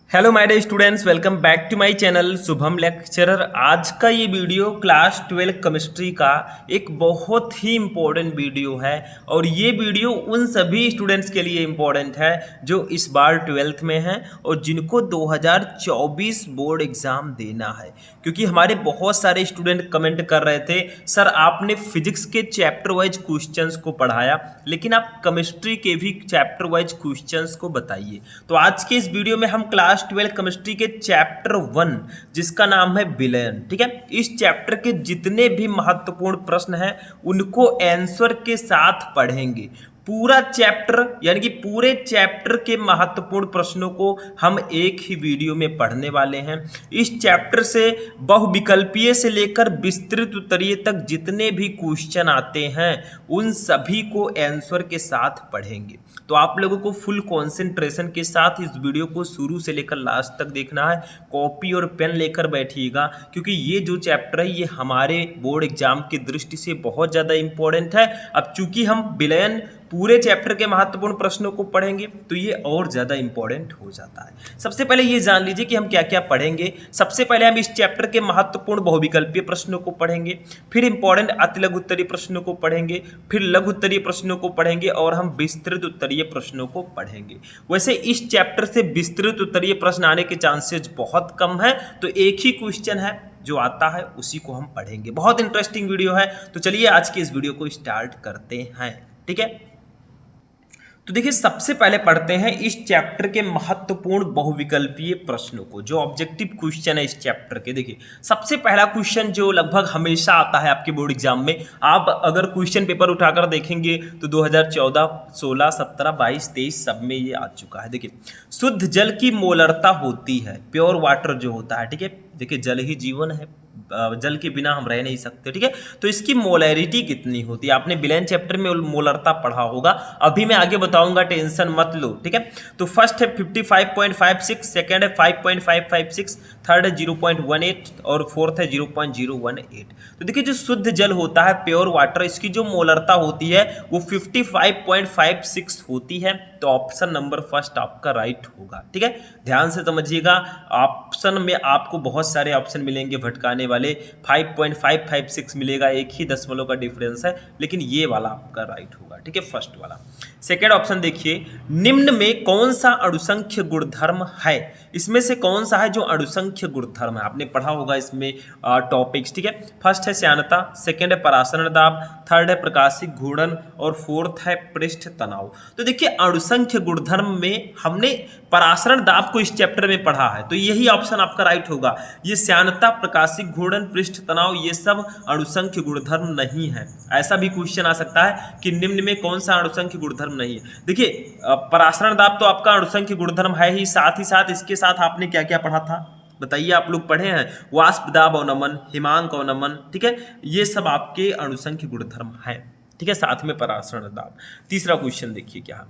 Hello my dear students, welcome back to my channel Shubham lecturer. आज का ये video class 12 chemistry का एक बहुत ही इम्पोर्टेंट वीडियो है और ये वीडियो उन सभी स्टूडेंट्स के लिए इम्पोर्टेंट है जो इस बार 12th में हैं और जिनको 2024 बोर्ड एग्ज़ाम देना है। क्योंकि हमारे बहुत सारे स्टूडेंट कमेंट कर रहे थे, सर आपने फिजिक्स के चैप्टर वाइज क्वेश्चंस को पढ़ाया लेकिन आप केमिस्ट्री के भी चैप्टर वाइज क्वेश्चंस को बताइए। तो आज के इस वीडियो में हम क्लास 12 केमिस्ट्री के चैप्टर 1 जिसका नाम है विलयन, ठीक है, इस चैप्टर के जितने भी महत्वपूर्ण प्रश्न हैं उनको आंसर के साथ पढ़ेंगे। पूरा चैप्टर यानी कि पूरे चैप्टर के महत्वपूर्ण प्रश्नों को हम एक ही वीडियो में पढ़ने वाले हैं। इस चैप्टर से बहुविकल्पीय से लेकर विस्तृत उत्तरीय तक जितने भी क्वेश्चन आते हैं उन सभी को आंसर के साथ पढ़ेंगे। तो आप लोगों को फुल कंसंट्रेशन के साथ इस वीडियो को शुरू से लेकर लास्ट तक देखना है। कॉपी और पेन लेकर बैठिएगा क्योंकि ये जो चैप्टर है ये हमारे बोर्ड एग्जाम की दृष्टि से बहुत ज़्यादा इंपॉर्टेंट है। अब चूंकि हम विलयन पूरे चैप्टर के महत्वपूर्ण प्रश्नों को पढ़ेंगे तो ये और ज़्यादा इंपॉर्टेंट हो जाता है। सबसे पहले ये जान लीजिए कि हम क्या क्या पढ़ेंगे। सबसे पहले हम इस चैप्टर के महत्वपूर्ण बहुविकल्पीय प्रश्नों को पढ़ेंगे, फिर इंपॉर्टेंट अति लघु उत्तरीय प्रश्नों को पढ़ेंगे, फिर लघु उत्तरीय प्रश्नों को पढ़ेंगे और हम विस्तृत उत्तरीय प्रश्नों को पढ़ेंगे। वैसे इस चैप्टर से विस्तृत उत्तरीय प्रश्न आने के चांसेस बहुत कम है, तो एक ही क्वेश्चन है जो आता है उसी को हम पढ़ेंगे। बहुत इंटरेस्टिंग वीडियो है, तो चलिए आज की इस वीडियो को स्टार्ट करते हैं। ठीक है, तो देखिए सबसे पहले पढ़ते हैं इस चैप्टर के महत्वपूर्ण बहुविकल्पीय प्रश्नों को, जो ऑब्जेक्टिव क्वेश्चन है इस चैप्टर के। देखिए सबसे पहला क्वेश्चन जो लगभग हमेशा आता है आपके बोर्ड एग्जाम में, आप अगर क्वेश्चन पेपर उठाकर देखेंगे तो 2014, 16, 17, 22, 23 सब में ये आ चुका है। देखिए शुद्ध जल की मोलरता होती है, प्योर वाटर जो होता है, ठीक है, देखिए जल ही जीवन है, जल के बिना हम रह नहीं सकते, ठीक है। तो इसकी मोलैरिटी कितनी होती है, आपने विलयन चैप्टर में मोलरता पढ़ा होगा, अभी मैं आगे बताऊंगा, टेंशन मत लो, ठीक है। तो फर्स्ट है 55.56, सेकंड है 5.556, थर्ड है 0.18 और फोर्थ है 0.018। तो देखिए जो शुद्ध जल होता है प्योर वाटर, इसकी जो मोलरता होती है वो 55.56 होती है। तो ऑप्शन नंबर फर्स्ट आपका राइट होगा, ठीक है। ध्यान से समझिएगा, ऑप्शन में आपको बहुत सारे ऑप्शन मिलेंगे भटकाने वाले, 5.556 मिलेगा, एक ही दशमलव का डिफरेंस है, लेकिन ये वाला आपका राइट होगा, ठीक है, फर्स्ट वाला। सेकेंड ऑप्शन देखिए, निम्न में कौन सा अणुसंख्य गुणधर्म है, इसमें से कौन सा है जो अणुसंख्य गुणधर्म है, आपने पढ़ा होगा इसमें टॉपिक्स, ठीक है। फर्स्ट है श्यानता, सेकेंड है परासरण दाब, थर्ड है प्रकाशिक घूर्णन और फोर्थ है पृष्ठ तनाव। तो देखिए अणुसंख्य गुणधर्म में हमने परासरण दाब को इस चैप्टर में पढ़ा है, तो यही ऑप्शन आपका राइट होगा। ये श्यानता, प्रकाशिक घूर्णन, पृष्ठ तनाव ये सब अणुसंख्य गुणधर्म नहीं है। ऐसा भी क्वेश्चन आ सकता है कि निम्न में कौन सा अणुसंख्य गुणधर्म नहीं है। देखिए परासरण दाब तो आपका अणुसंख्य गुणधर्म है ही साथ इसके साथ आपने क्या क्या पढ़ा था बताइए, आप लोग पढ़े हैं वाष्प दाब अवनमन, हिमांक अवनमन, ठीक है, ये सब आपके अणुसंख्य गुणधर्म है, ठीक है, साथ में परासरण दाब। तीसरा क्वेश्चन देखिए क्या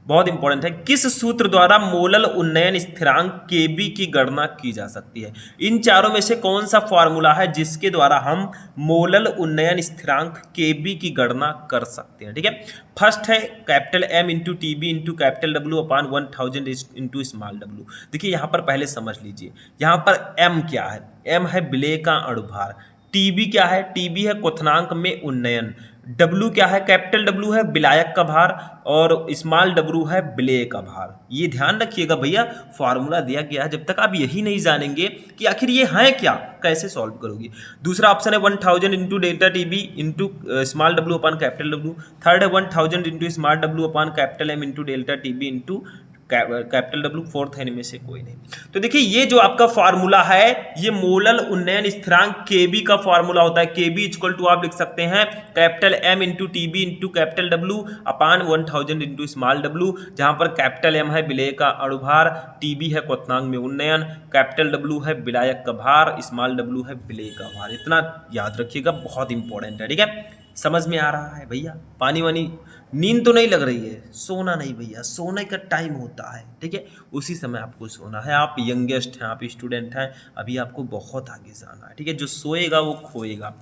बहुत इंपॉर्टेंट है, किस सूत्र द्वारा मोलल उन्नयन स्थिरांक Kb की गणना की जा सकती है। इन चारों में से कौन सा फॉर्मूला है जिसके द्वारा हम मोलल उन्नयन स्थिरांक Kb की गणना कर सकते हैं, ठीक है। फर्स्ट है capital M into TB into capital W upon 1000 into small w। देखिए यहाँ पर पहले समझ लीजिए, यहाँ पर M क्या है, M है विलेय का अणुभार, TB क्या है, TB है क्वथनांक में उन्नयन, W क्या है, कैपिटल W है विलायक का भार और स्मॉल w है विलेय का भार। ये ध्यान रखिएगा भैया, फॉर्मूला दिया गया है, जब तक आप यही नहीं जानेंगे कि आखिर ये है क्या, कैसे सॉल्व करोगे। दूसरा ऑप्शन है 1000 into delta TB into small w upon capital W। Third है 1000 into small w upon capital M into delta TB into capital W। Fourth है इनमें से कोई नहीं। तो देखिए ये जो आपका फॉर्मूला है ये मोलल उन्नयन स्थिरांक Kb का फॉर्मूला होता है। Kb इक्वल टू आप लिख सकते हैं capital M into TB into capital W अपान 1000 इंटू स्मॉल w, जहां पर कैपिटल M है विलेय का अणुभार, TB है क्वथनांक में उन्नयन, कैपिटल W है विलायक का भार, स्मॉल w है विलेय का भार। इतना याद रखिएगा, बहुत इंपॉर्टेंट है, ठीक है। समझ में आ रहा है भैया, पानी वानी नींद तो नहीं लग रही है, सोना नहीं भैया, सोने का टाइम होता है, ठीक है, उसी समय आपको सोना है। आप यंगेस्ट हैं, आप स्टूडेंट हैं, अभी आपको बहुत आगे जाना है, ठीक है, जो सोएगा वो खोएगा।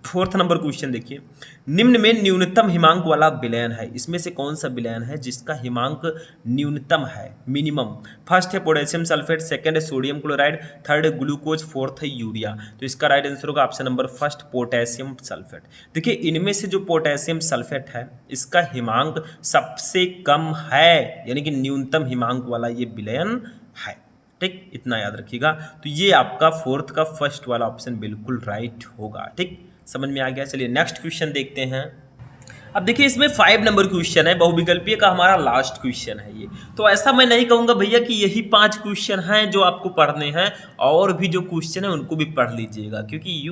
फोर्थ नंबर क्वेश्चन देखिए, निम्न में न्यूनतम हिमांक वाला विलयन है, इसमें से कौन सा विलयन है जिसका हिमांक न्यूनतम है, मिनिमम? फर्स्ट है पोटेशियम सल्फेट, सेकंड है सोडियम क्लोराइड, थर्ड है ग्लूकोज, फोर्थ है यूरिया। तो इसका राइट आंसर होगा option number first, potassium sulphate. देखिए इनमें से जो पोटेशियम सल्फेट है इसका हिमांक सबसे कम है, यानी कि न्यूनतम हिमांक वाला ये विलयन है। ठीक, इतना याद रखिएगा। तो ये आपका फोर्थ का फर्स्ट वाला ऑप्शन बिल्कुल राइट होगा। ठीक, समझ में आ गया। चलिए नेक्स्ट क्वेश्चन देखते हैं। अब देखिए इसमें 5 नंबर क्वेश्चन है, बहुविकल्पीय का हमारा लास्ट क्वेश्चन है ये। तो ऐसा मैं नहीं कहूँगा भैया कि यही 5 क्वेश्चन हैं जो आपको पढ़ने हैं, और भी जो क्वेश्चन है उनको भी पढ़ लीजिएगा, क्योंकि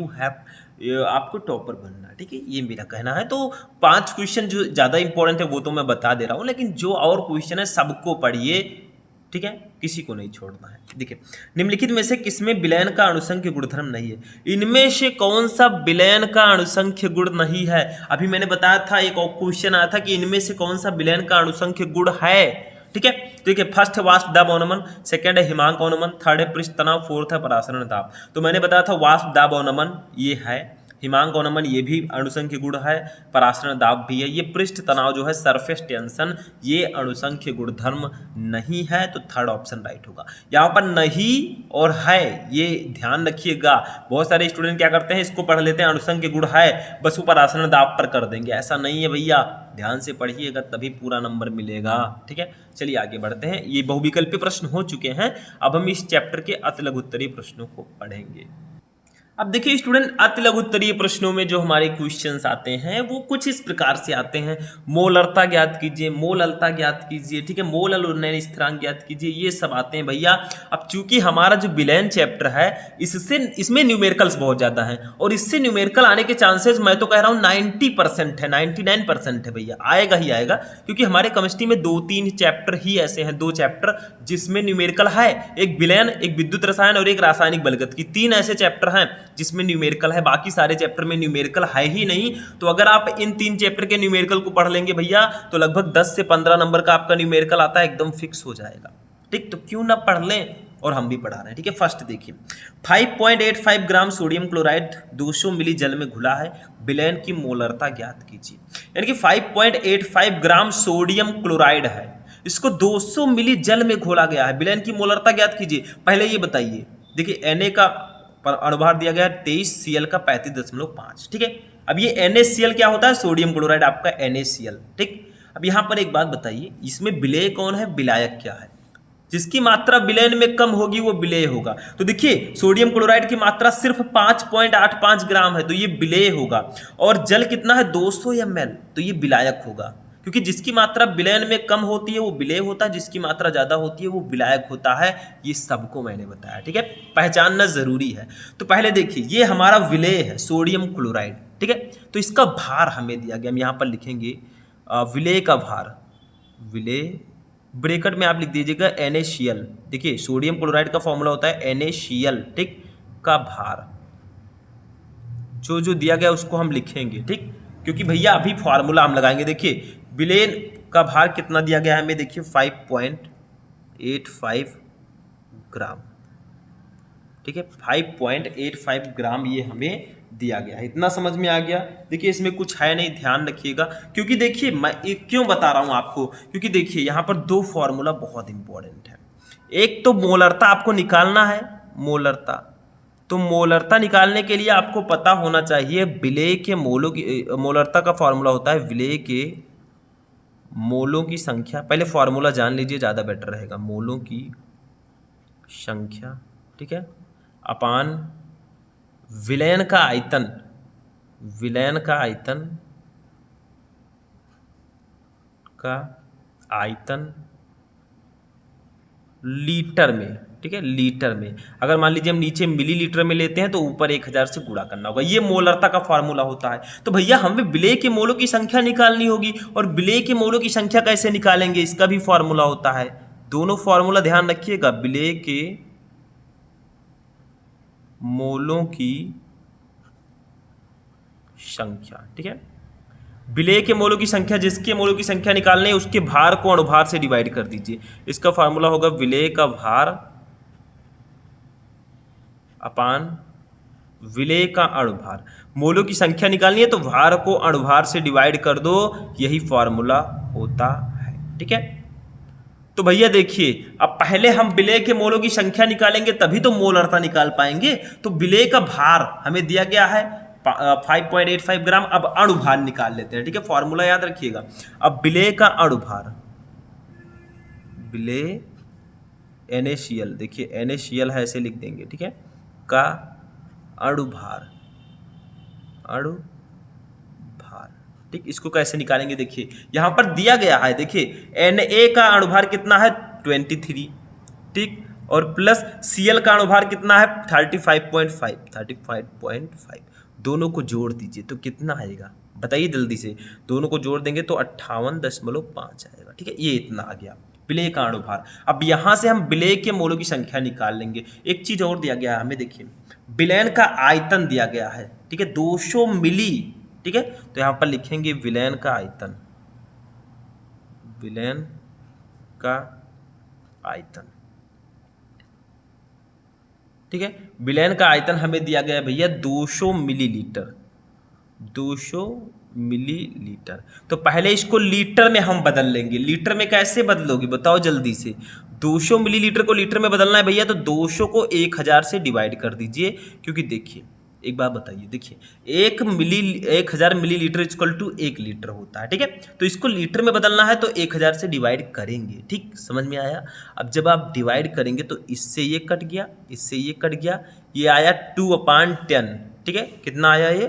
आपको टॉपर बनना है। ठीक है, ये मेरा कहना है। तो 5 क्वेश्चन जो ज़्यादा इंपॉर्टेंट है वो तो मैं बता दे रहा हूँ, लेकिन जो और क्वेश्चन है सबको पढ़िए। ठीक है, किसी को नहीं छोड़ना है। देखिए निम्नलिखित में से किसमें विलयन का अणुसंख्य गुणधर्म नहीं है? इनमें से कौन सा विलयन का अणुसंख्य गुण नहीं है? अभी मैंने बताया था, एक और क्वेश्चन आया था कि इनमें से कौन सा विलयन का अणुसंख्य गुण है। ठीक है, तो देखिए फर्स्ट है वाष्प दाब अवनमन, सेकंड है हिमांक अवनमन, थर्ड है पृष्ठ तनाव, फोर्थ है परासरण दाब। तो मैंने बताया था वाष्प दाब अवनमन ये है, हिमांक अवनमन ये भी अणुसंख्य गुण है, परासरण दाब भी है। ये पृष्ठ तनाव जो है सरफेस टेंशन, ये अणुसंख्य गुणधर्म नहीं है, तो थर्ड ऑप्शन राइट होगा। यहाँ पर नहीं और है ये ध्यान रखिएगा। बहुत सारे स्टूडेंट क्या करते हैं, इसको पढ़ लेते हैं अणुसंख्य गुण है बस वो परासरण दाब पर कर देंगे, ऐसा नहीं है भैया, ध्यान से पढ़िएगा तभी पूरा नंबर मिलेगा। ठीक है, चलिए आगे बढ़ते हैं। ये बहुविकल्पीय प्रश्न हो चुके हैं, अब हम इस चैप्टर के अति लघु उत्तरीय प्रश्नों को पढ़ेंगे। अब देखिए स्टूडेंट, अति लघु उत्तरीय प्रश्नों में जो हमारे क्वेश्चंस आते हैं वो कुछ इस प्रकार से आते हैं। मोलरता ज्ञात कीजिए, मोललता ज्ञात कीजिए, ठीक है, मोल और उन्नयन स्थिरांक ज्ञात कीजिए, ये सब आते हैं भैया। अब चूंकि हमारा जो विलयन चैप्टर है इसमें न्यूमेरिकल्स बहुत ज़्यादा हैं, और इससे न्यूमेरिकल आने के चांसेस मैं तो कह रहा हूँ 90% है, 99% है भैया, आएगा ही आएगा। क्योंकि हमारे केमिस्ट्री में 2-3 चैप्टर ही ऐसे हैं, 2 चैप्टर जिसमें न्यूमेरिकल है, एक विलयन, एक विद्युत रसायन और एक रासायनिक बलगत, 3 ऐसे चैप्टर हैं जिसमें न्यूमेरिकल है, बाकी सारे चैप्टर में न्यूमेरिकल है ही नहीं। तो अगर आप इन 3 चैप्टर के न्यूमेरिकल को पढ़ लेंगे भैया तो लगभग 10 से 15 नंबर का आपका न्यूमेरिकल आता है, एकदम फिक्स हो जाएगा। ठीक, तो क्यों ना पढ़ लें, और हम भी पढ़ा रहे हैं। ठीक है, फर्स्ट देखिए 5.85 ग्राम सोडियम क्लोराइड 200 मिली जल में घुला है, विलयन की मोलरता ज्ञात कीजिए। यानी कि 5.85 ग्राम सोडियम क्लोराइड है, इसको 200 मिली जल में घोला गया है, विलयन की मोलरता ज्ञात कीजिए। पहले ये बताइए, देखिए Na का अणुभार दिया गया है 23, Cl का 35.5। ठीक है, अब ये NaCl क्या होता है, सोडियम क्लोराइड आपका NaCl। ठीक, अब यहाँ पर एक बात बताइए, इसमें विलेय कौन है, विलायक क्या है? जिसकी मात्रा विलयन में कम होगी वो विलेय होगा। तो देखिए सोडियम क्लोराइड की मात्रा सिर्फ 5.85 ग्राम है, तो ये विलेय होगा। और जल कितना है, 200 ml, तो ये विलायक होगा। क्योंकि जिसकी मात्रा विलयन में कम होती है वो विलेय होता है, जिसकी मात्रा ज़्यादा होती है वो विलायक होता है। ये सबको मैंने बताया। ठीक है, पहचानना जरूरी है। तो पहले देखिए ये हमारा विलेय है सोडियम क्लोराइड। ठीक है, तो इसका भार हमें दिया गया, हम यहाँ पर लिखेंगे विलेय का भार, विलेय ब्रैकेट में आप लिख दीजिएगा NaCl। देखिए सोडियम क्लोराइड का फॉर्मूला होता है NaCl। ठीक, का भार जो जो दिया गया उसको हम लिखेंगे। ठीक, क्योंकि भैया अभी फार्मूला हम लगाएंगे। देखिए विलेय का भार कितना दिया गया है हमें, देखिए 5.85 ग्राम। ठीक है, 5.85 ग्राम ये हमें दिया गया है, इतना समझ में आ गया। देखिए इसमें कुछ है नहीं, ध्यान रखिएगा। क्योंकि देखिए मैं क्यों बता रहा हूँ आपको, क्योंकि देखिए यहाँ पर 2 फॉर्मूला बहुत इंपॉर्टेंट है। एक तो मोलरता आपको निकालना है, मोलरता, तो मोलरता निकालने के लिए आपको पता होना चाहिए विलेय के मोलों की, मोलरता का फॉर्मूला होता है विलेय के मोलों की संख्या। पहले फॉर्मूला जान लीजिए, ज़्यादा बेटर रहेगा। मोलों की संख्या, ठीक है, अपान विलयन का आयतन, विलयन का आयतन लीटर में। ठीक है, लीटर में। अगर मान लीजिए हम नीचे मिलीलीटर में लेते हैं तो ऊपर 1000 से गुणा करना होगा। ये मोलरता का फॉर्मूला होता है। तो भैया हमें विलेय के मोलों की संख्या निकालनी होगी, और विलेय के मोलों की संख्या कैसे निकालेंगे, इसका भी फॉर्मूला होता है। दोनों फॉर्मूला ध्यान रखिएगा, विलेय के मोलों की संख्या। ठीक है, विलेय के मोलों की संख्या, जिसके मोलों की संख्या निकालने है उसके भार को अणुभार से डिवाइड कर दीजिए। इसका फॉर्मूला होगा विलेय का भार अपान विलेय का अणुभार, मोलों की संख्या निकालनी है तो भार को अणुभार से डिवाइड कर दो, यही फॉर्मूला होता है। ठीक है, तो भैया देखिए, अब पहले हम विलेय के मोलों की संख्या निकालेंगे तभी तो मोलरता निकाल पाएंगे। तो विलेय का भार हमें दिया गया है 5.85 ग्राम। अब अणुभार निकाल लेते हैं। ठीक है, फॉर्मूला याद रखिएगा। अब विलेय का अणुभार, विलेय NaCl, देखिए NaCl है, ऐसे लिख देंगे। ठीक है, का अणुभार, अणुभार। ठीक, इसको कैसे निकालेंगे, देखिए यहां पर दिया गया है। देखिए Na का अणुभार कितना है 23, ठीक, और प्लस Cl का अणुभार कितना है 35.5, दोनों को जोड़ दीजिए तो कितना आएगा बताइए जल्दी से। दोनों को जोड़ देंगे तो 58.5 आएगा। ठीक है, ये इतना आ गया विलेय का अणुभार। अब यहां से हम विलेय के मोलों की संख्या निकाल लेंगे। एक चीज और दिया गया है हमें, देखिए विलयन का आयतन दिया गया है। ठीक है, 200 मिली। ठीक है, तो यहां पर लिखेंगे विलयन का आयतन, विलयन का आयतन। ठीक है, विलयन का आयतन हमें दिया गया है भैया 200 मिलीलीटर, 200 मिलीलीटर। तो पहले इसको लीटर में हम बदल लेंगे। लीटर में कैसे बदलोगे बताओ जल्दी से। 200 मिलीलीटर को लीटर में बदलना है भैया, तो 200 को 1000 से डिवाइड कर दीजिए। क्योंकि देखिए एक बात बताइए, देखिए 1000 मिलीलीटर इक्वल टू 1 लीटर होता है। ठीक है, तो इसको लीटर में बदलना है तो 1000 से डिवाइड करेंगे। ठीक, समझ में आया। अब जब आप डिवाइड करेंगे तो इससे ये कट गया, इससे ये कट गया, ये आया 2/10। ठीक है, कितना आया ये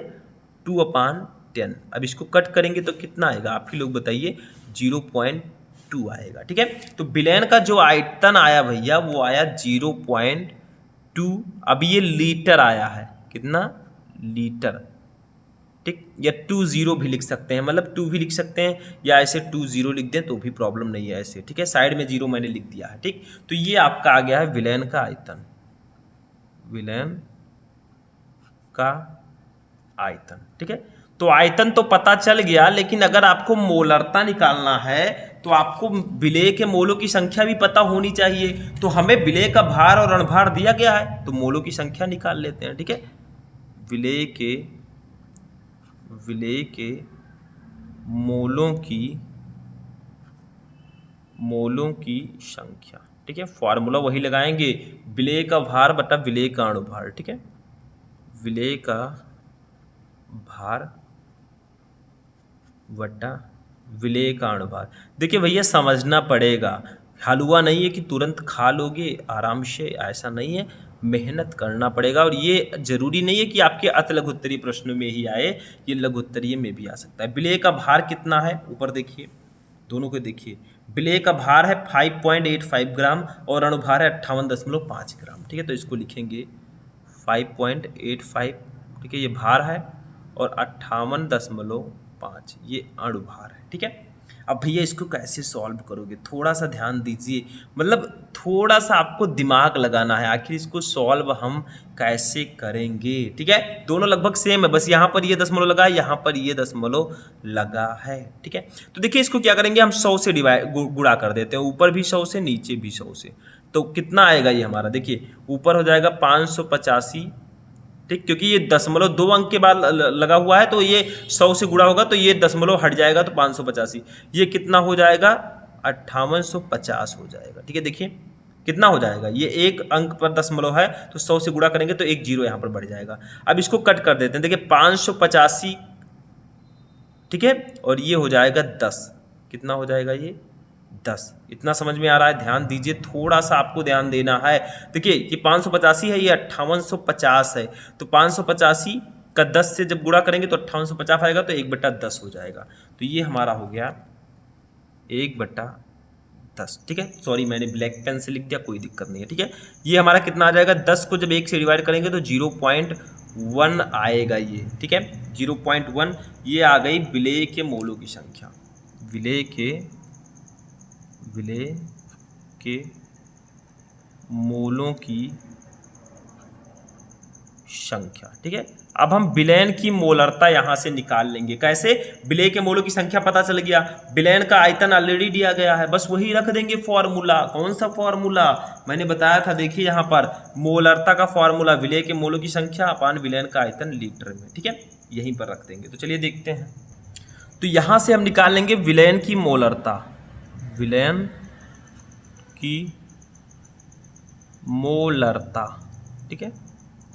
2/10। अब इसको कट करेंगे तो कितना आएगा आप ही लोग बताइए, 0.2 आएगा। ठीक है, तो विलयन का जो आयतन आया भैया वो आया 0.2। अब ये लीटर आया है, कितना लीटर। ठीक, या 20 भी लिख सकते हैं, मतलब 2 भी लिख सकते हैं, या ऐसे 20 लिख दें तो भी प्रॉब्लम नहीं है ऐसे। ठीक है, साइड में 0 मैंने लिख दिया है। ठीक, तो ये आपका आ गया है विलयन का आयतन, विलयन का आयतन। ठीक है, तो आयतन तो पता चल गया, लेकिन अगर आपको मोलरता निकालना है तो आपको विलेय के मोलों की संख्या भी पता होनी चाहिए। तो हमें विलेय का भार और अणुभार दिया गया है तो मोलों की संख्या निकाल लेते हैं। ठीक है, विलेय के मोलों की संख्या। ठीक है, फॉर्मूला वही लगाएंगे, विलेय का भार बटा विलेय का अणुभार। ठीक है, विलेय का भार बटा विलेय का अणुभार। देखिए भैया समझना पड़ेगा, हलवा नहीं है कि तुरंत खा लोगे आराम से, ऐसा नहीं है, मेहनत करना पड़ेगा। और ये जरूरी नहीं है कि आपके अति लघुत्तरीय प्रश्नों में ही आए, ये लघुत्तरीय में भी आ सकता है। विलेय का भार कितना है ऊपर देखिए, दोनों को देखिए। विलेय का भार है 5.85 ग्राम और अणुभार है 58.5 ग्राम। ठीक है, तो इसको लिखेंगे 5.85। ठीक है, ये भार है और 58.5 ये अणुभार है। ठीक है, अब भैया इसको कैसे सॉल्व करोगे, थोड़ा सा ध्यान दीजिए, मतलब थोड़ा सा आपको दिमाग लगाना है, आखिर इसको सॉल्व हम कैसे करेंगे। ठीक है, दोनों लगभग सेम है, बस यहाँ पर ये दशमलव लगा है, यहाँ पर ये दशमलव लगा है। ठीक है, तो देखिए इसको क्या करेंगे, हम 100 से गुणा कर देते हैं, ऊपर भी 100 से नीचे भी 100 से। तो कितना आएगा ये हमारा, देखिए ऊपर हो जाएगा 585। ठीक, क्योंकि ये दशमलव 2 अंक के बाद लगा हुआ है तो ये 100 से गुणा होगा तो ये दशमलव हट जाएगा तो 585, ये कितना हो जाएगा 5850 हो जाएगा। ठीक है, देखिए कितना हो जाएगा, ये एक अंक पर दशमलव है तो 100 से गुणा करेंगे तो एक 0 यहाँ पर बढ़ जाएगा। अब इसको कट कर देते हैं, देखिए 585। ठीक है, और ये हो जाएगा 10, कितना हो जाएगा ये 10। इतना समझ में आ रहा है, ध्यान दीजिए, थोड़ा सा आपको ध्यान देना है। देखिए ये 585 है, ये 5850 है, तो 585 का 10 से जब गुणा करेंगे तो 5850 आएगा, तो 1/10 हो जाएगा। तो ये हमारा हो गया 1/10। ठीक है, सॉरी मैंने ब्लैक पेन से लिख दिया, कोई दिक्कत नहीं है। ठीक है, ये हमारा कितना आ जाएगा, 10 को जब 1 से डिवाइड करेंगे तो 0.1 आएगा ये। ठीक है, 0.1 ये आ गई विलेय के मोलों की संख्या, विलेय के मोलों की संख्या। ठीक है, अब हम विलयन की मोलरता यहां से निकाल लेंगे। कैसे? विलय के मोलों की संख्या पता चल गया, विलयन का आयतन ऑलरेडी दिया गया है, बस वही रख देंगे फॉर्मूला। कौन सा फॉर्मूला? मैंने बताया था, देखिए यहां पर मोलरता का फॉर्मूला विलय के मोलों की संख्या अपान विलयन का आयतन लीटर में। ठीक है, यहीं पर रख देंगे। तो चलिए देखते हैं। तो यहां से हम निकाल लेंगे विलयन की मोलरता, विलयन की मोलरता। ठीक है,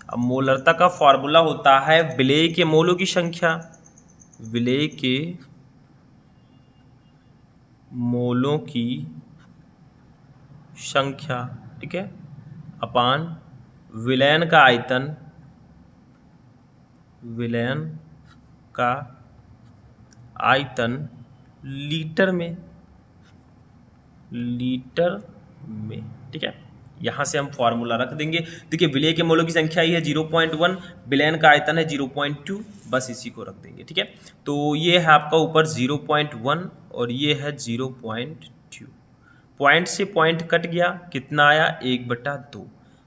अब मोलरता का फॉर्मूला होता है विलेय के मोलों की संख्या, विलेय के मोलों की संख्या, ठीक है, अपान विलयन का आयतन, विलयन का आयतन लीटर में, लीटर में। ठीक है, यहाँ से हम फॉर्मूला रख देंगे। देखिए विलय के मोलों की संख्या ही है 0.1, विलयन का आयतन है 0.2, बस इसी को रख देंगे। ठीक है, तो ये है आपका ऊपर 0.1 और ये है 0.2। पॉइंट से पॉइंट कट गया, कितना आया? 1/2।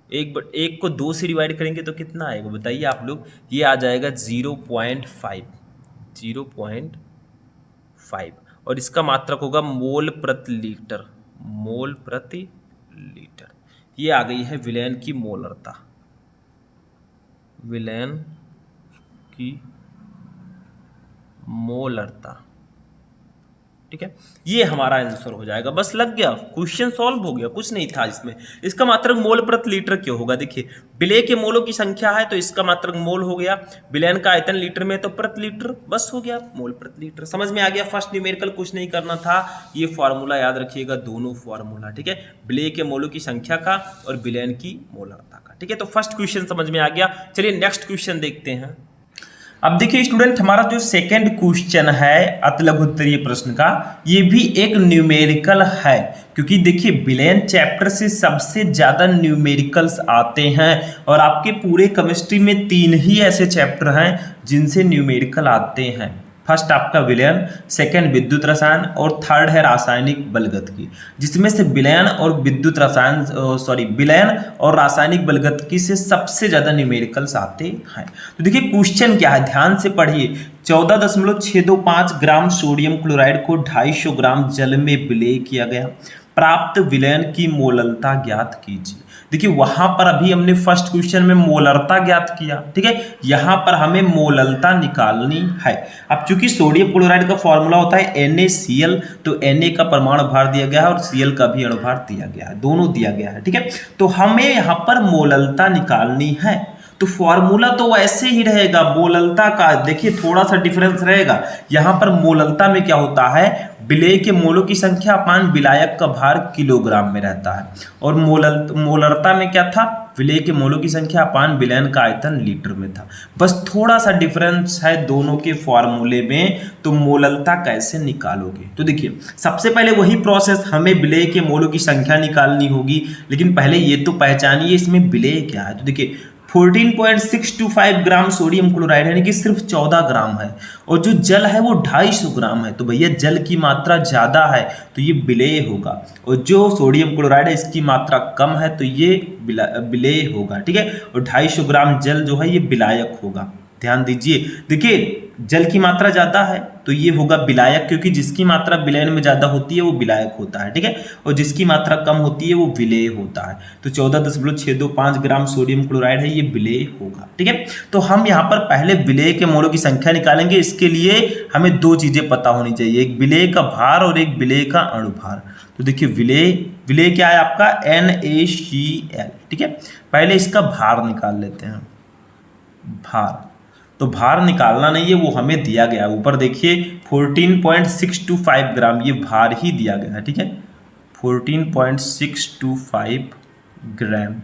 एक को 2 से डिवाइड करेंगे तो कितना आएगा बताइए आप लोग? ये आ जाएगा 0.5, 0.5। और इसका मात्रक होगा मोल प्रति लीटर, मोल प्रति लीटर। ये आ गई है विलयन की मोलरता, विलयन की मोलरता। ठीक है, ये हमारा आंसर हो जाएगा। बस लग गया, क्वेश्चन सॉल्व हो गया, कुछ नहीं था इसमें। इसका मात्रक मोल प्रति लीटर क्यों होगा? देखिए विलय के मोलों की संख्या है तो इसका मात्रक मोल हो गया, विलयन का आयतन लीटर में तो प्रति लीटर, बस हो गया मोल प्रति लीटर। समझ में आ गया? फर्स्ट न्यूमेरिकल कुछ नहीं करना था, ये फॉर्मूला याद रखिएगा, दोनों फॉर्मूला। ठीक है, विलय के मोलों की संख्या का और विलयन की मोलरता का। ठीक है, तो फर्स्ट क्वेश्चन समझ में आ गया। चलिए नेक्स्ट क्वेश्चन देखते हैं। अब देखिए स्टूडेंट, हमारा जो सेकंड क्वेश्चन है अति लघु उत्तरीय प्रश्न का, ये भी एक न्यूमेरिकल है, क्योंकि देखिए विलयन चैप्टर से सबसे ज्यादा न्यूमेरिकल्स आते हैं और आपके पूरे केमिस्ट्री में 3 ही ऐसे चैप्टर हैं जिनसे न्यूमेरिकल आते हैं। फर्स्ट आपका विलयन, सेकंड विद्युत रसायन और थर्ड है रासायनिक बलगतकी, जिसमें से विलयन और विद्युत रसायन विलयन और रासायनिक बलगतकी से सबसे ज्यादा न्यूमेरिकल्स आते हैं। तो देखिए क्वेश्चन क्या है, ध्यान से पढ़िए। 14.625 ग्राम सोडियम क्लोराइड को 250 ग्राम जल में विलय किया गया, प्राप्त विलयन की मोलरता ज्ञात कीजिए। देखिए वहां पर अभी हमने फर्स्ट क्वेश्चन में मोलरता ज्ञात किया, ठीक है, यहां पर हमें मोलरता निकालनी है। अब चूंकि सोडियम क्लोराइड का फॉर्मूला होता है NaCl, तो Na का परमाणु भार दिया गया है और Cl का भी अणुभार दिया गया है, दोनों दिया गया है। ठीक है, तो हमें यहाँ पर मोलरता निकालनी है, तो फॉर्मूला तो वैसे ही रहेगा मोलरता का। देखिए थोड़ा सा डिफरेंस रहेगा, यहाँ पर मोलरता में क्या होता है, विलय के मोलों की संख्या अपान विलायक का भार किलोग्राम में रहता है, और मोलरता में क्या था, विलय के मोलों की संख्या अपान विलयन का आयतन लीटर में था। बस थोड़ा सा डिफरेंस है दोनों के फॉर्मूले में। तो मोलरता कैसे निकालोगे? तो देखिए सबसे पहले वही प्रोसेस, हमें विलय के मोलों की संख्या निकालनी होगी, लेकिन पहले ये तो पहचानिए इसमें विलय क्या है। तो देखिए 14.625 ग्राम सोडियम क्लोराइड यानी कि सिर्फ 14 ग्राम है, और जो जल है वो 250 ग्राम है, तो भैया जल की मात्रा ज्यादा है तो ये विलेय होगा, और जो सोडियम क्लोराइड है इसकी मात्रा कम है तो ये विलेय होगा। ठीक है, और 250 ग्राम जल जो है ये विलायक होगा। ध्यान दीजिए, देखिए जल की मात्रा ज्यादा है तो ये होगा विलायक, क्योंकि जिसकी मात्रा विलयन में ज्यादा होती है वो विलायक होता है। ठीक है, और जिसकी मात्रा कम होती है वो विलेय होता है। तो 14.625 ग्राम सोडियम क्लोराइड है, ये विलेय होगा। ठीक है, तो हम यहाँ पर पहले विलेय के मोलों की संख्या निकालेंगे। इसके लिए हमें 2 चीजें पता होनी चाहिए, एक विलेय का भार और एक विलेय का अणुभार। तो देखिए विलेय क्या है आपका, NaCl। ठीक है, पहले इसका भार निकाल लेते हैं। भार, तो भार निकालना नहीं है, वो हमें दिया गया है ऊपर देखिए 14.625 ग्राम, ये भार ही दिया गया है। ठीक है, 14.625 ग्राम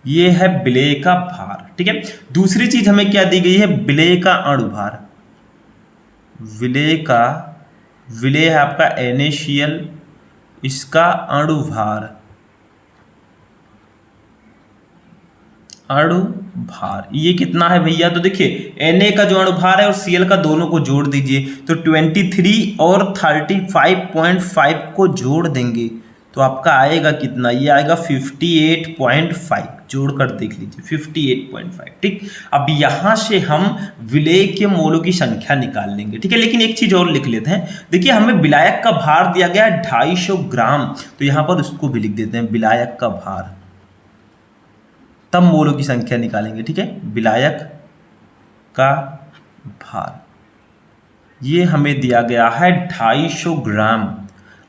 ये है विलेय का भार। ठीक है, दूसरी चीज हमें क्या दी गई है, विलेय का अणुभार। विलेय है आपका NaCl, इसका अणुभार ये कितना है भैया, तो देखिए Na का जो अणुभार है और Cl का दोनों को जोड़ दीजिए, तो 23 और 35.5 को जोड़ देंगे तो आपका आएगा कितना, ये आएगा 58.5, जोड़कर देख लीजिए 58.5। ठीक, अब यहाँ से हम विलेय के मोलों की संख्या निकाल लेंगे। ठीक है, लेकिन एक चीज और लिख लेते हैं। देखिए हमें विलायक का भार दिया गया है 250 ग्राम, तो यहाँ पर उसको भी लिख देते हैं विलायक का भार, तब मोलों की संख्या निकालेंगे। ठीक है, विलायक का भार ये हमें दिया गया है 250 ग्राम।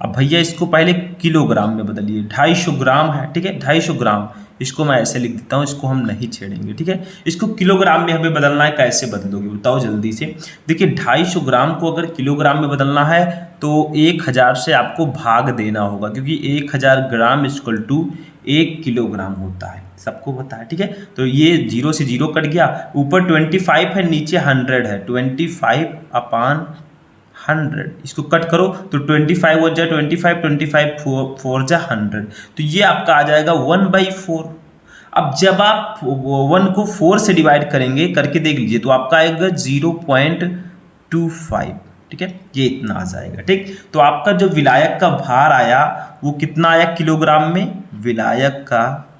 अब भैया इसको पहले किलोग्राम में बदलिए, 250 ग्राम है। ठीक है, 250 ग्राम, इसको मैं ऐसे लिख देता हूँ, इसको हम नहीं छेड़ेंगे। ठीक है, इसको किलोग्राम में हमें बदलना है, कैसे बदलोगे बताओ जल्दी से। देखिए 250 ग्राम को अगर किलोग्राम में बदलना है तो 1000 से आपको भाग देना होगा, क्योंकि 1000 ग्राम इक्वल टू 1 किलोग्राम होता है, सबको पता है। ठीक है, तो ये 0 से 0 कट गया, ऊपर 25 है, नीचे 100 है, 25/100, इसको कट करो तो 25 हो जाए 25, 25 4 जा 100, तो ये आपका आ जाएगा 1/4। अब जब आप 1 को 4 से डिवाइड करेंगे, करके देख लीजिए, तो आपका आएगा 0.25। ठीक है, ये इतना आ जाएगा। ठीक, तो आपका जो विलायक का भार आया वो कितना आया किलोग्राम में, विलायक का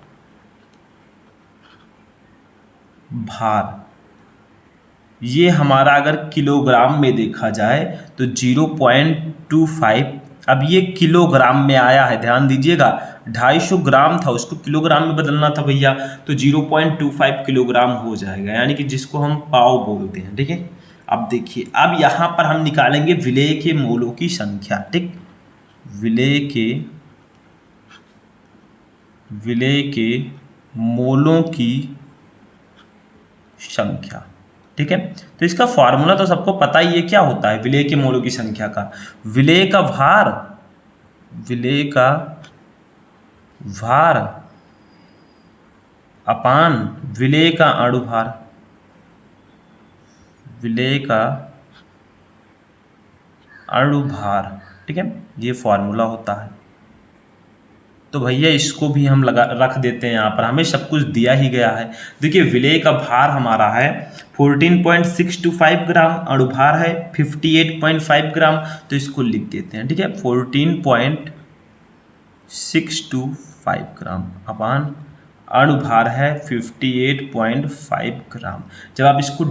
भार ये हमारा अगर किलोग्राम में देखा जाए तो 0.25। अब ये किलोग्राम में आया है, ध्यान दीजिएगा, 250 ग्राम था, उसको किलोग्राम में बदलना था भैया, तो 0.25 किलोग्राम हो जाएगा, यानी कि जिसको हम पाव बोलते हैं। ठीक है, अब देखिए, अब यहाँ पर हम निकालेंगे विलेय के मोलों की संख्या। ठीक, विलेय के मोलों की संख्या। ठीक है, तो इसका फॉर्मूला तो सबको पता ही है, क्या होता है विलेय के मोलों की संख्या का, विलेय का भार अपान विलेय का अणुभार, विलेय का अणुभार। ठीक है, ये फॉर्मूला होता है। तो भैया इसको भी हम रख देते हैं यहाँ पर, हमें सब कुछ दिया ही गया है। देखिए विलेय का भार हमारा है 14.625 ग्राम, अणुभार है 58.5 ग्राम, तो इसको लिख देते हैं। ठीक है, 14.625 ग्राम अपान अणुभार है 58.5 ग्राम। जब आप इसको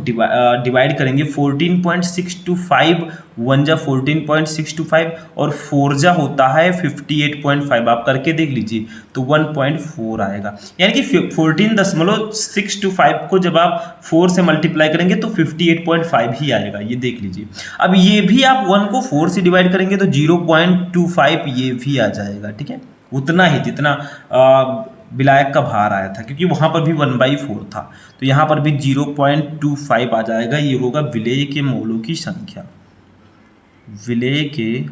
डिवाइड करेंगे, 14.625 1 जा 14.625 और 4 जा होता है 58.5, आप करके देख लीजिए तो 1.4 आएगा, यानी कि 14.625 को जब आप 4 से मल्टीप्लाई करेंगे तो 58.5 ही आएगा, ये देख लीजिए। अब ये भी आप 1 को 4 से डिवाइड करेंगे तो 0.25 ये भी आ जाएगा। ठीक है, उतना ही जितना विलायक का भार आया था, क्योंकि वहाँ पर भी 1/4 था, तो यहाँ पर भी 0.25 आ जाएगा। ये होगा विलेय के मोलों की संख्या, विलेय के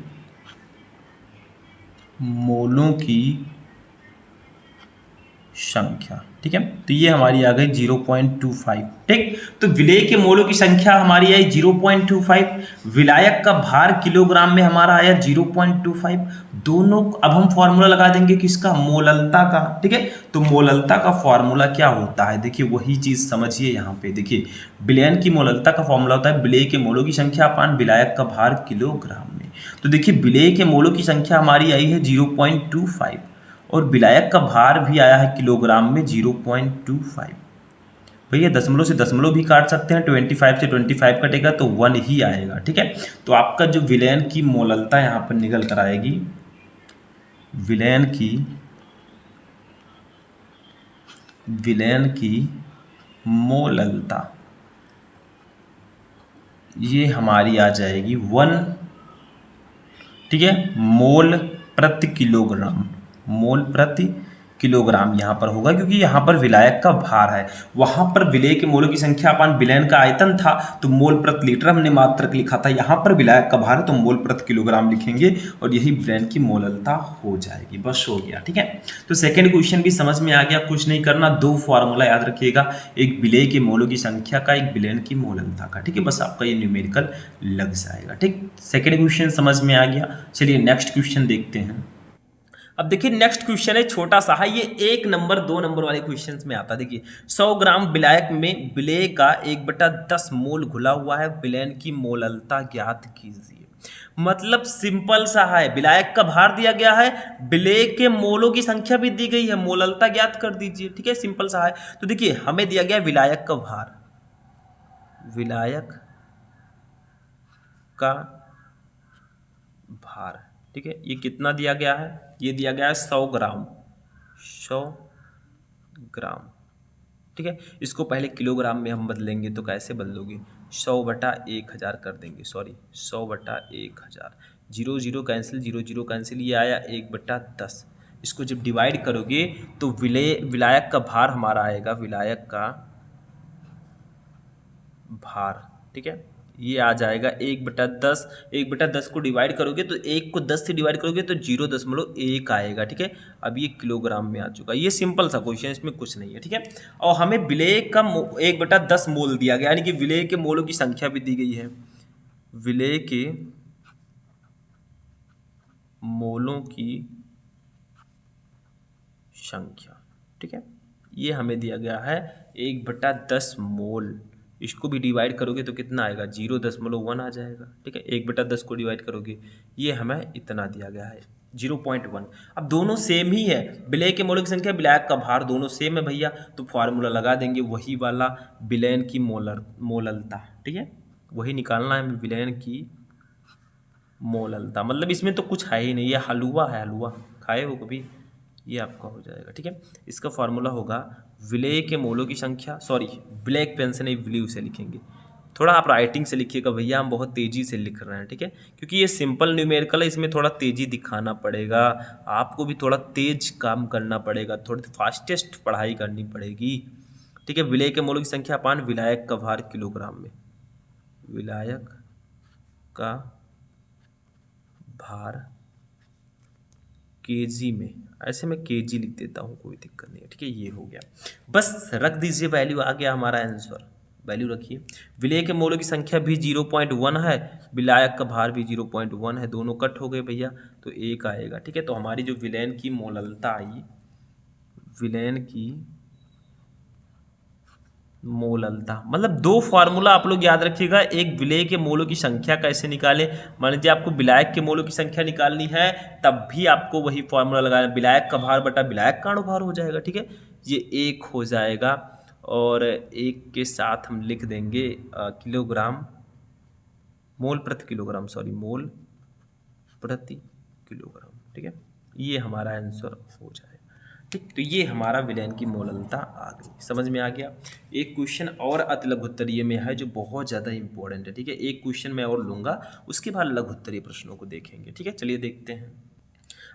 मोलों की संख्या। ठीक है, तो ये हमारी आ गई 0.25। ठीक, तो विलेय के मोलों की संख्या हमारी आई 0.25, विलायक का भार किलोग्राम में हमारा आया 0.25। दोनों अब हम फॉर्मूला लगा देंगे किसका, मोललता का। ठीक है, तो मोललता का फॉर्मूला क्या होता है, देखिए वही चीज समझिए यहाँ पे। देखिए विलयन की मोललता का फॉर्मूला होता है विलेय के मोलों की संख्या अपान विलायक का भार किलोग्राम में। तो देखिए विलेय के मोलों की संख्या हमारी आई है 0.25 और विलायक का भार भी आया है किलोग्राम में 0.25। भैया दशमलव से दशमलव भी काट सकते हैं, 25 से 25 कटेगा तो 1 ही आएगा। ठीक है, तो आपका जो विलयन की मोललता यहाँ पर निकल कर आएगी, विलयन की मोललता ये हमारी आ जाएगी 1। ठीक है, मोल प्रति किलोग्राम, मोल प्रति किलोग्राम यहाँ पर होगा, क्योंकि यहाँ पर विलायक का भार है। वहाँ पर विलेय के मोलों की संख्या अपान विलयन का आयतन था तो मोल प्रति लीटर हमने मात्रक लिखा था, यहाँ पर विलायक का भार है तो मोल प्रति किलोग्राम लिखेंगे और यही विलयन की मोललता हो जाएगी। बस हो गया। ठीक है, तो सेकेंड क्वेश्चन भी समझ में आ गया, कुछ नहीं करना, 2 फॉर्मूला याद रखिएगा, एक विलेय के मोलों की संख्या का, एक विलयन की मोललता का। ठीक है, बस आपका ये न्यूमेरिकल लग जाएगा। ठीक, सेकेंड क्वेश्चन समझ में आ गया। चलिए नेक्स्ट क्वेश्चन देखते हैं। अब देखिए नेक्स्ट क्वेश्चन है, छोटा सा है ये, 1 नंबर 2 नंबर वाले क्वेश्चंस में आता है। देखिए 100 ग्राम विलायक में विलेय का 1/10 मोल घुला हुआ है, विलयन की मोललता ज्ञात कीजिए। मतलब सिंपल सा है, विलायक का भार दिया गया है, विलेय के मोलों की संख्या भी दी गई है, मोललता ज्ञात कर दीजिए। ठीक है, सिंपल सा है। तो देखिए हमें दिया गया विलायक का भार, विलायक का भार, ठीक है, ये कितना दिया गया है, ये दिया गया है 100 ग्राम, 100 ग्राम। ठीक है, इसको पहले किलोग्राम में हम बदलेंगे, तो कैसे बदलोगे, 100/1000 कर देंगे, सॉरी 100/1000, 0 0 कैंसिल, 0 0 कैंसिल, ये आया 1/10। इसको जब डिवाइड करोगे तो विलायक का भार हमारा आएगा, विलायक का भार, ठीक है, ये आ जाएगा 1/10। 1/10 को डिवाइड करोगे तो 1 को 10 से डिवाइड करोगे तो 0.1 आएगा। ठीक है, अब ये किलोग्राम में आ चुका। ये सिंपल सा क्वेश्चन, इसमें कुछ नहीं है। ठीक है, और हमें विलेय का 1/10 मोल दिया गया, यानी कि विलेय के मोलों की संख्या भी दी गई है, विलेय के मोलों की संख्या। ठीक है, ये हमें दिया गया है 1/10 मोल। इसको भी डिवाइड करोगे तो कितना आएगा, 0.1 आ जाएगा। ठीक है, 1/10 को डिवाइड करोगे, ये हमें इतना दिया गया है 0.1। अब दोनों सेम ही है, विलेय के मोलों की संख्या, विलायक का भार, दोनों सेम है भैया, तो फार्मूला लगा देंगे वही वाला, विलयन की मोललता। ठीक है, वही निकालना है, विलयन की मोललता। मतलब इसमें तो कुछ है ही नहीं, ये हलवा है, हलवा खाए हो कभी, ये आपका हो जाएगा। ठीक है, इसका फार्मूला होगा विलेय के मोलों की संख्या, सॉरी ब्लैक पेन से नहीं, ब्लू से लिखेंगे, थोड़ा आप राइटिंग से लिखिएगा भैया, हम बहुत तेज़ी से लिख रहे हैं। ठीक है, क्योंकि ये सिंपल न्यूमेरिकल है, इसमें थोड़ा तेज़ी दिखाना पड़ेगा, आपको भी थोड़ा तेज़ काम करना पड़ेगा, थोड़ी फास्टेस्ट पढ़ाई करनी पड़ेगी। ठीक है, विलेय के मोलों की संख्या अपान विलायक का भार किलोग्राम में, विलायक का भार केजी में, ऐसे मैं केजी लिख देता हूँ, कोई दिक्कत नहीं है। ठीक है, ये हो गया, बस रख दीजिए, वैल्यू आ गया हमारा आंसर, वैल्यू रखिए। विलेय के मोलों की संख्या भी 0.1 है, विलायक का भार भी 0.1 है, दोनों कट हो गए भैया, तो 1 आएगा। ठीक है, तो हमारी जो विलयन की मोललता आई, विलयन की मोललता, मतलब दो फार्मूला आप लोग याद रखिएगा। एक विलेय के मोलों की संख्या कैसे निकालें, मान लीजिए आपको विलायक के मोलों की संख्या निकालनी है, तब भी आपको वही फार्मूला लगाना, विलायक का भार बटा विलायक का अणुभार हो जाएगा। ठीक है, ये 1 हो जाएगा, और 1 के साथ हम लिख देंगे किलोग्राम, मोल प्रति किलोग्राम, सॉरी मोल प्रति किलोग्राम। ठीक है, ये हमारा आंसर हो जाएगा। ठीक, तो ये हमारा विलयन की मोललता आ गई, समझ में आ गया। एक क्वेश्चन और अति लघुत्तरीय में है जो बहुत ज़्यादा इंपॉर्टेंट है। ठीक है, एक क्वेश्चन मैं और लूँगा, उसके बाद लघुत्तरीय प्रश्नों को देखेंगे। ठीक है, चलिए देखते हैं।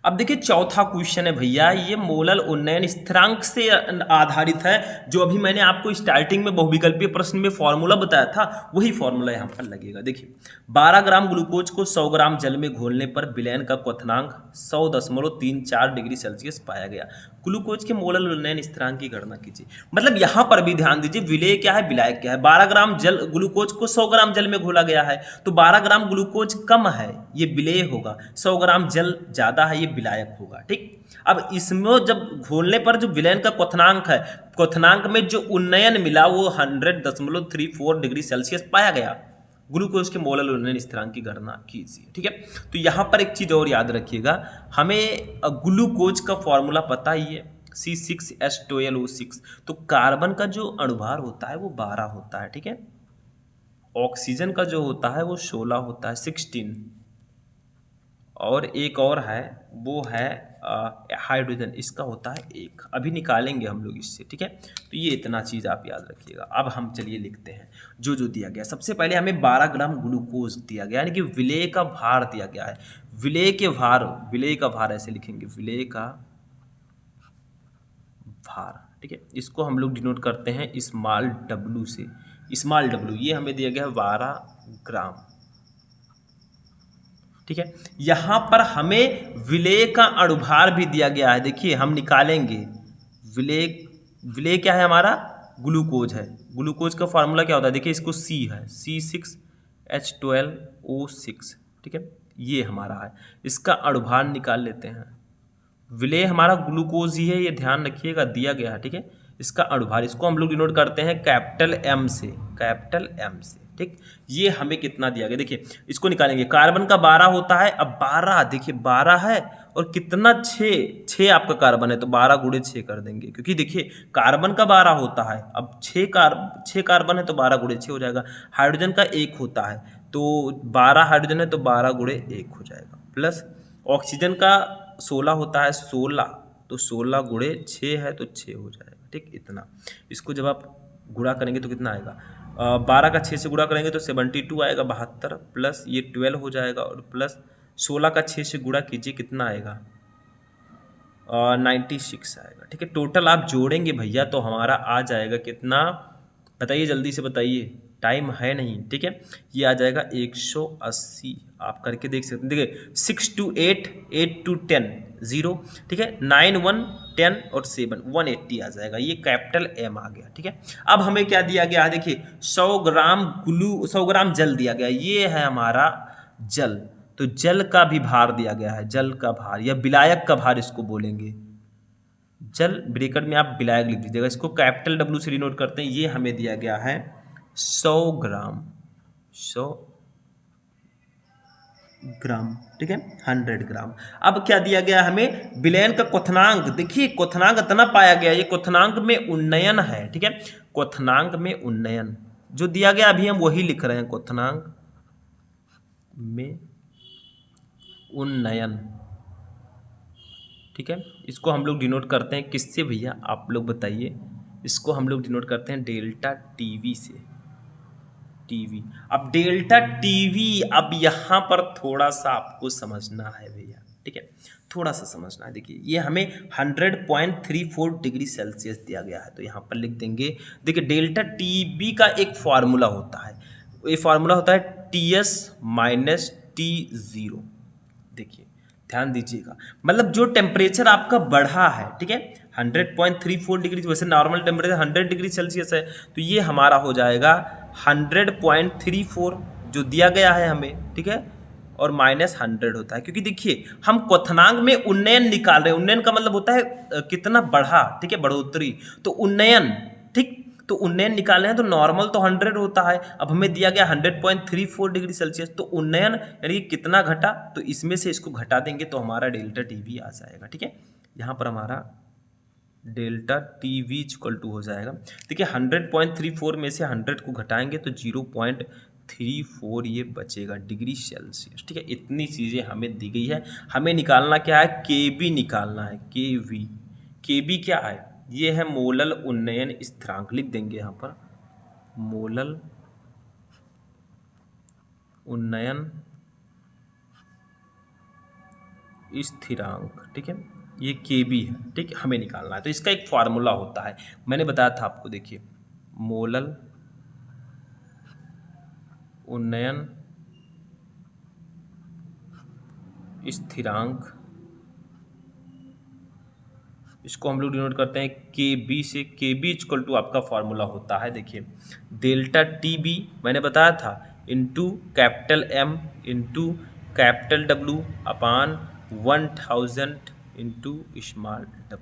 अब देखिए चौथा क्वेश्चन है भैया, ये मोलल उन्नयन स्थिरांक से आधारित है, जो अभी मैंने आपको स्टार्टिंग में बहुविकल्पीय प्रश्न में फॉर्मूला बताया था, वही फॉर्मूला यहाँ पर लगेगा। देखिए 12 ग्राम ग्लूकोज को 100 ग्राम जल में घोलने पर विलयन का क्वथनांक 100.34 डिग्री सेल्सियस पाया गया। ग्लूकोज के मोलल उन्नयन स्थिरांक की गणना कीजिए। मतलब यहाँ पर भी ध्यान दीजिए, विलेय क्या है, विलायक क्या है। 12 ग्राम जल ग्लूकोज को 100 ग्राम जल में घोला गया है, तो 12 ग्राम ग्लूकोज कम है, ये विलेय होगा, 100 ग्राम जल ज़्यादा है, ये विलायक होगा। ठीक, अब इसमें जब घोलने पर जो विलयन का क्वथनांक है, क्वथनांक में जो उन्नयन मिला वो 100.34 डिग्री सेल्सियस पाया गया। ग्लूकोज के मोलल उन्नयन स्थिरांक की गणना कीजिए। ठीक है, तो यहाँ पर एक चीज़ और याद रखिएगा, हमें ग्लूकोज का फॉर्मूला पता ही है, C6H12O6, तो कार्बन का जो अणुभार होता है वो 12 होता है। ठीक है, ऑक्सीजन का जो होता है वो 16 होता है, 16, और एक और है वो है हाइड्रोजन, इसका होता है 1। अभी निकालेंगे हम लोग इससे। ठीक है, तो ये इतना चीज़ आप याद रखिएगा। अब हम चलिए लिखते हैं जो जो दिया गया। सबसे पहले हमें 12 ग्राम ग्लूकोज दिया गया, यानी कि विलेय का भार दिया गया है। विलेय का भार ऐसे लिखेंगे, विलेय का भार। ठीक है, इसको हम लोग डिनोट करते हैं स्मॉल w से, स्मॉल w, ये हमें दिया गया है 12 ग्राम। ठीक है, यहाँ पर हमें विलेय का अणुभार भी दिया गया है, देखिए हम निकालेंगे। विलेय क्या है हमारा, ग्लूकोज है। ग्लूकोज का फार्मूला क्या होता है, देखिए इसको C है, C6H12O6। ठीक है, ये हमारा है, इसका अणुभार निकाल लेते हैं। विलेय हमारा ग्लूकोज ही है, ये ध्यान रखिएगा, दिया गया है। ठीक है, इसका अणुभार, इसको हम लोग डिनोट करते हैं कैपिटल M से, कैपिटल M से। ठीक। ये हमें कितना दिया गया, देखिए इसको निकालेंगे। कार्बन का 12 होता है, अब 12 देखिए 12 है और कितना 6 आपका कार्बन है, तो 12 गुणे 6 कर देंगे, क्योंकि देखिए कार्बन का 12 होता है, अब 6 कार्बन है तो 12 गुणे 6 हो जाएगा। हाइड्रोजन का 1 होता है, तो 12 हाइड्रोजन है तो 12 गुणे 1 हो जाएगा। प्लस ऑक्सीजन का 16 होता है, 16 तो 16 गुणे 6 है तो 6 हो जाएगा, ठीक। इतना इसको जब आप गुणा करेंगे तो कितना आएगा, 12 का 6 से गुणा करेंगे तो 72 आएगा, 72 प्लस ये 12 हो जाएगा, और प्लस 16 का 6 से गुणा कीजिए कितना आएगा, 96 आएगा, ठीक है। टोटल आप जोड़ेंगे भैया तो हमारा आ जाएगा कितना, बताइए जल्दी से बताइए, टाइम है नहीं, ठीक है। ये आ जाएगा 180, आप करके देख सकते हैं। देखिए 6 to 8, 8 to 10 0, ठीक है। 9 1 10 और 7 180 आ जाएगा, ये कैपिटल M आ गया, ठीक है। अब हमें क्या दिया गया है, देखिए 100 ग्राम 100 ग्राम जल दिया गया, ये है हमारा जल। तो जल का भी भार दिया गया है, जल का भार या विलायक का भार इसको बोलेंगे। जल ब्रैकेट में आप विलायक लिख दीजिएगा, इसको कैपिटल W से डिनोट करते हैं। ये हमें दिया गया है 100 ग्राम, 100 ग्राम, ठीक है, 100 ग्राम। अब क्या दिया गया हमें, विलयन का क्वथनांक, देखिए क्वथनांक इतना पाया गया, ये क्वथनांक में उन्नयन है, ठीक है। क्वथनांक में उन्नयन जो दिया गया अभी हम वही लिख रहे हैं, क्वथनांक में उन्नयन, ठीक है। इसको हम लोग डिनोट करते हैं किससे भैया, आप लोग बताइए। इसको हम लोग डिनोट करते हैं डेल्टा टीवी से, टीवी। अब डेल्टा टीवी, अब यहाँ पर थोड़ा सा आपको समझना है भैया, ठीक है, थोड़ा सा समझना है। देखिए ये हमें 100.34 डिग्री सेल्सियस दिया गया है, तो यहाँ पर लिख देंगे। देखिए डेल्टा टीवी का एक फार्मूला होता है, ये फार्मूला होता है TS माइनस T0। देखिए ध्यान दीजिएगा, मतलब जो टेम्परेचर आपका बढ़ा है, ठीक है, 100.34 डिग्री, वैसे नॉर्मल टेम्परेचर 100 डिग्री सेल्सियस है, तो ये हमारा हो जाएगा 100.34 जो दिया गया है हमें, ठीक है, और माइनस 100 होता है, क्योंकि देखिए हम क्वथनांक में उन्नयन निकाल रहे हैं। उन्नयन का मतलब होता है कितना बढ़ा, ठीक है, बढ़ोतरी, तो उन्नयन, ठीक, तो उन्नयन निकाले हैं तो नॉर्मल तो 100 होता है, अब हमें दिया गया 100.34 डिग्री सेल्सियस, तो उन्नयन यानी कि कितना घटा, तो इसमें से इसको घटा देंगे तो हमारा डेल्टा टीवी आ जाएगा, ठीक है। यहाँ पर हमारा डेल्टा टीवी इक्वल टू हो जाएगा, देखिए 100.34 में से 100 को घटाएंगे तो 0.34 ये बचेगा डिग्री सेल्सियस, ठीक है। इतनी चीज़ें हमें दी गई है, हमें निकालना क्या है, केबी निकालना है, केवी। केबी क्या है, ये है मोलल उन्नयन स्थिरांक, लिख देंगे यहाँ पर मोलल उन्नयन स्थिरांक, ठीक है, ये केबी है, ठीक है, हमें निकालना है। तो इसका एक फार्मूला होता है, मैंने बताया था आपको, देखिए मोलल उन्नयन स्थिरांक, इसको हम लोग डिनोट करते हैं केबी से। केबी इक्वल टू आपका फार्मूला होता है, देखिए डेल्टा टीबी मैंने बताया था into capital M into capital W अपान 1000 इंटू स्मॉल w।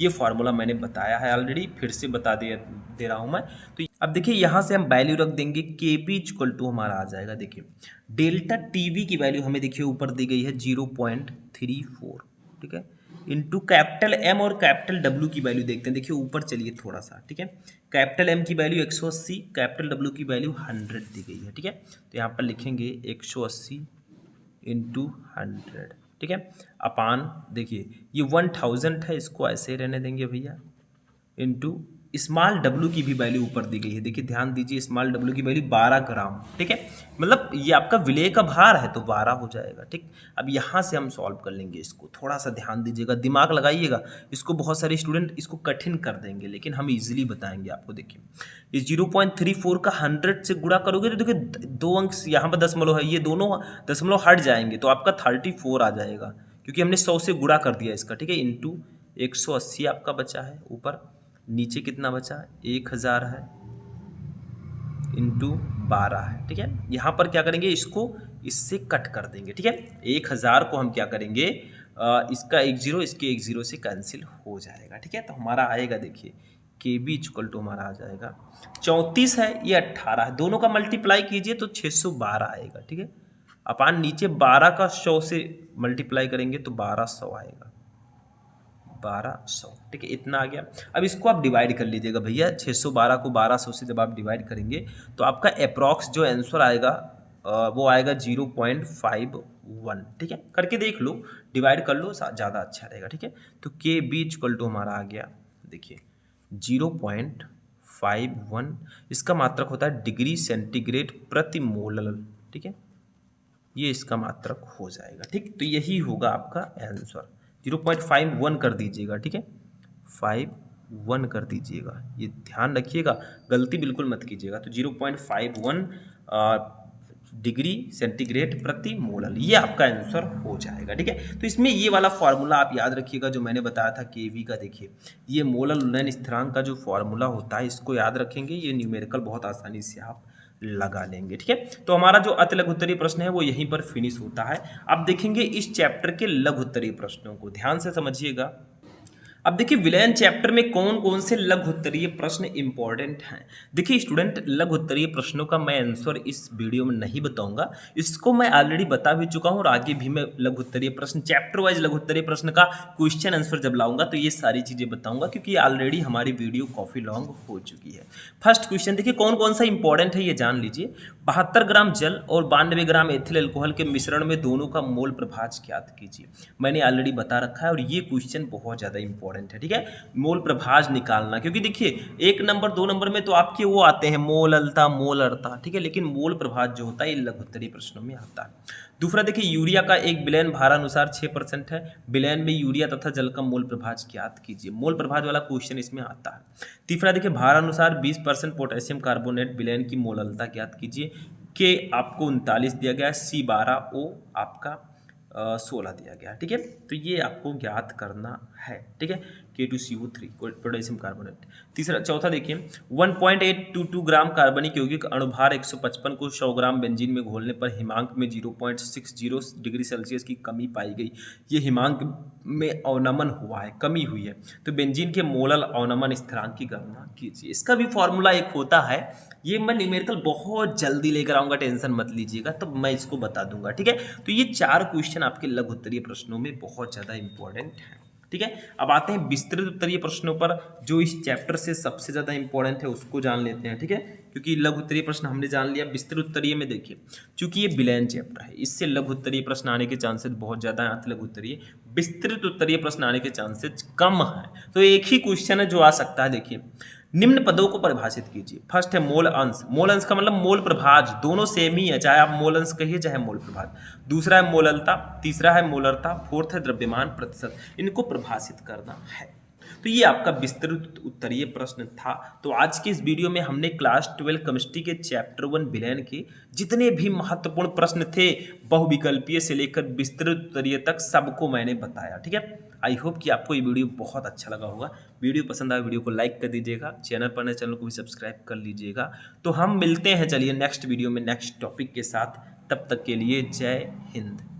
ये फार्मूला मैंने बताया है ऑलरेडी, फिर से बता दे रहा हूँ मैं। तो अब देखिए यहाँ से हम वैल्यू रख देंगे, केबी इक्वल टू हमारा आ जाएगा, देखिए डेल्टा टीवी की वैल्यू हमें देखिए ऊपर दी गई है 0.34, ठीक है, इंटू कैपिटल M और कैपिटल W की वैल्यू देखते हैं। देखिए ऊपर चलिए थोड़ा सा, ठीक है, कैपिटल M की वैल्यू 180, कैपिटल W की वैल्यू 100 दी गई है, ठीक है। तो यहाँ पर लिखेंगे 180 इंटू 100, ठीक है, अपान देखिए ये 1000 है, इसको ऐसे ही रहने देंगे भैया, इंटू स्मॉल w की भी वैल्यू ऊपर दी गई है। देखिए ध्यान दीजिए, स्मॉल w की वैल्यू 12 ग्राम, ठीक है, मतलब ये आपका विलेय का भार है तो 12 हो जाएगा, ठीक। अब यहाँ से हम सॉल्व कर लेंगे इसको, थोड़ा सा ध्यान दीजिएगा, दिमाग लगाइएगा, इसको बहुत सारे स्टूडेंट इसको कठिन कर देंगे, लेकिन हम इजीली बताएंगे आपको। देखिए इस 0.34 का 100 से गुणा करोगे तो देखिए 2 अंक यहाँ पर दशमलव है, ये दोनों दशमलव हट जाएंगे तो आपका 34 आ जाएगा, क्योंकि हमने 100 से गुणा कर दिया इसका, ठीक है, इंटू 180 आपका बचा है ऊपर, नीचे कितना बचा, 1000 है, इंटू 12 है, ठीक है। यहाँ पर क्या करेंगे, इसको इससे कट कर देंगे, ठीक है। 1000 को हम क्या करेंगे, इसका 10 इसके 10 से कैंसिल हो जाएगा, ठीक है। तो हमारा आएगा देखिए के बी इक्वल टू हमारा आ जाएगा 34 है, ये 18 है, दोनों का मल्टीप्लाई कीजिए तो 612 आएगा। ठीक है, अपन नीचे 12 का 100 से मल्टीप्लाई करेंगे तो 1200 आएगा, 1200। ठीक है, इतना आ गया। अब इसको आप डिवाइड कर लीजिएगा भैया, 612 को 1200 से जब आप डिवाइड करेंगे तो आपका अप्रॉक्स जो आंसर आएगा वो आएगा 0.51। ठीक है, करके देख लो, डिवाइड कर लो, ज़्यादा अच्छा रहेगा। ठीक है, तो के बी इक्वल टू हमारा आ गया, देखिए 0.51, इसका मात्रक होता है डिग्री सेंटीग्रेड प्रति मोल। ठीक है, ये इसका मात्रक हो जाएगा। ठीक, तो यही होगा आपका आंसर, 0.51 कर दीजिएगा। ठीक है, 51 कर दीजिएगा, ये ध्यान रखिएगा, गलती बिल्कुल मत कीजिएगा। तो 0.51 डिग्री सेंटीग्रेड प्रति मोल, ये आपका आंसर हो जाएगा। ठीक है, तो इसमें ये वाला फार्मूला आप याद रखिएगा जो मैंने बताया था केवी का। देखिए ये मोलल उन्नयन स्थिरांक का जो फार्मूला होता है, इसको याद रखेंगे, ये न्यूमेरिकल बहुत आसानी से आप लगा लेंगे। ठीक है, तो हमारा जो अति लघु उत्तरीय प्रश्न है वो यहीं पर फिनिश होता है। अब देखेंगे इस चैप्टर के लघु उत्तरीय प्रश्नों को, ध्यान से समझिएगा। अब देखिए विलयन चैप्टर में कौन कौन से लघु उत्तरीय प्रश्न इंपॉर्टेंट हैं। देखिए स्टूडेंट, लघु उत्तरीय प्रश्नों का मैं आंसर इस वीडियो में नहीं बताऊंगा, इसको मैं ऑलरेडी बता भी चुका हूं, और आगे भी मैं लघु उत्तरीय प्रश्न, चैप्टर वाइज लघु उत्तरीय प्रश्न का क्वेश्चन आंसर जब लाऊंगा तो ये सारी चीजें बताऊंगा, क्योंकि ऑलरेडी हमारी वीडियो काफी लॉन्ग हो चुकी है। फर्स्ट क्वेश्चन देखिए कौन कौन सा इंपॉर्टेंट है ये जान लीजिए। 72 ग्राम जल और 92 ग्राम एथिल अल्कोहल के मिश्रण में दोनों का मोल प्रभाज ज्ञात कीजिए। मैंने ऑलरेडी बता रखा है और ये क्वेश्चन बहुत ज्यादा इंपॉर्टेंट है। ठीक है, मोल प्रभाज निकालना, क्योंकि देखिए 1 नंबर 2 नंबर में तो आपके वो आते हैं मोललता मोलरता। ठीक है, लेकिन मोल प्रभाज जो होता है ये लघु उत्तरीय प्रश्नों में आता है। दूसरा देखिए यूरिया का एक बिलियन भारानुसार 6% है, बिलियन में यूरिया तथा जल का मोल प्रभाज ज्ञात कीजिए। मोल प्रभाज वाला क्वेश्चन इसमें आता है। तीसरा देखिए भारानुसार 20% पोटेशियम कार्बोनेट बिलियन की मोललता ज्ञात कीजिए। के आपको 39 दिया गया है, C12O आपका 16 दिया गया। ठीक है, तो ये आपको ज्ञात करना है। ठीक है, K2CO3 पोटेशियम कार्बोनेट। चौथा देखिए 1.822 ग्राम कार्बनिक यौगिक अणुभार 155 को 100 ग्राम बेंजीन में घोलने पर हिमांक में 0.60 डिग्री सेल्सियस की कमी पाई गई। ये हिमांक में अवनमन हुआ है, कमी हुई है, तो बेंजीन के मोलल अवनमन स्थिरांक की गणना कीजिए। इसका भी फॉर्मूला एक होता है, ये मैं न्यूमेरिकल बहुत जल्दी लेकर आऊंगा, टेंशन मत लीजिएगा, तब मैं इसको बता दूंगा। ठीक है, तो ये 4 क्वेश्चन आपके लघु उत्तरीय प्रश्नों में बहुत ज़्यादा इंपॉर्टेंट है। ठीक है, अब आते हैं विस्तृत उत्तरीय प्रश्नों पर, जो इस चैप्टर से सबसे ज़्यादा इंपॉर्टेंट है उसको जान लेते हैं। ठीक है, क्योंकि लघु उत्तरीय प्रश्न हमने जान लिया। विस्तृत उत्तरीय में देखिए, चूंकि ये विलयन चैप्टर है, इससे लघु उत्तरीय प्रश्न आने के चांसेस बहुत ज़्यादा हैं। अति लघु उत्तरीय, विस्तृत उत्तरीय प्रश्न आने के चांसेस कम है, तो एक ही क्वेश्चन है जो आ सकता है। देखिए निम्न पदों को परिभाषित कीजिए। फर्स्ट है मोल अंश, मोल अंश का मतलब मोल प्रभाज, दोनों सेम ही है, चाहे आप मोल अंश कहिए चाहे मोल प्रभाज। दूसरा है मोललता, तीसरा है मोलरता, फोर्थ है द्रव्यमान प्रतिशत, इनको परिभाषित करना है। तो ये आपका विस्तृत उत्तरीय प्रश्न था। तो आज के इस वीडियो में हमने क्लास 12 केमिस्ट्री के चैप्टर 1 विलयन के जितने भी महत्वपूर्ण प्रश्न थे, बहुविकल्पीय से लेकर विस्तृत उत्तरीय तक, सबको मैंने बताया। ठीक है, आई होप कि आपको ये वीडियो बहुत अच्छा लगा होगा। वीडियो पसंद आया वीडियो को लाइक कर दीजिएगा, चैनल पर नए चैनल को भी सब्सक्राइब कर लीजिएगा। तो हम मिलते हैं चलिए नेक्स्ट वीडियो में नेक्स्ट टॉपिक के साथ, तब तक के लिए जय हिंद।